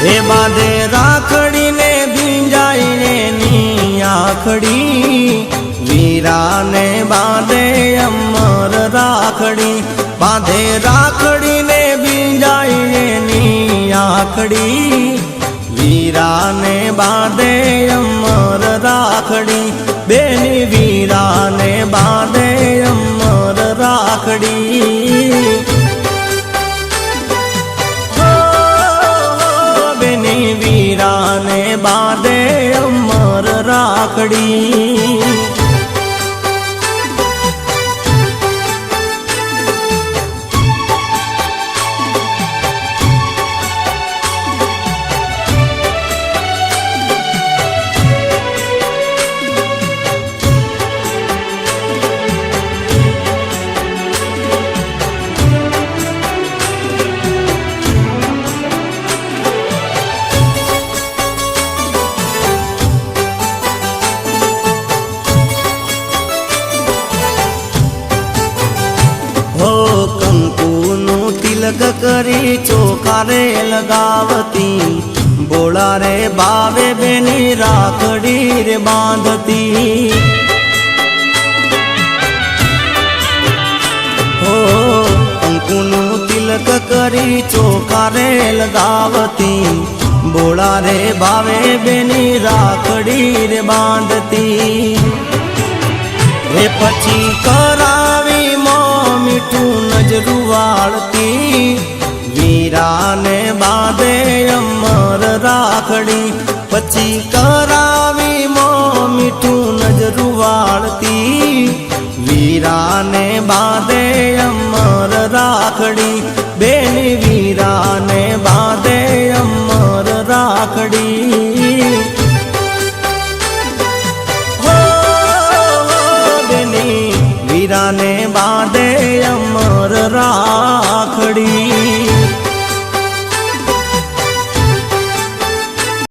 એ બાંધે રાખડી ને ભીંજાઈને ની આખડી વીરાને બાંધે અમર રાખડી બાંધે રાખડી ને ભીંજાઈને ની આખડી વીરાને બાંધે અમર રાખડી બેની વીરાને બાંધે અમર રાખડી વીરાને બાંધે અમર રાખડી કંકુનું તિલક કરી ચોખારે લગાવતી બોળા રે બાવે બેની રાખડી રે બાંધતી હો કંકુનું તિલક કરી ચોખારે લગાવતી બોળા રે બાવે બેની રાખડી રે બાંધતી એ પછી કરાવી મીઠું નજરું વાળતી વીરાને બાંધે અમર રાખડી પછી કરાવી મીઠું નજરું વાળતી વીરાને બાંધે અમર રાખડી બેની વીરાને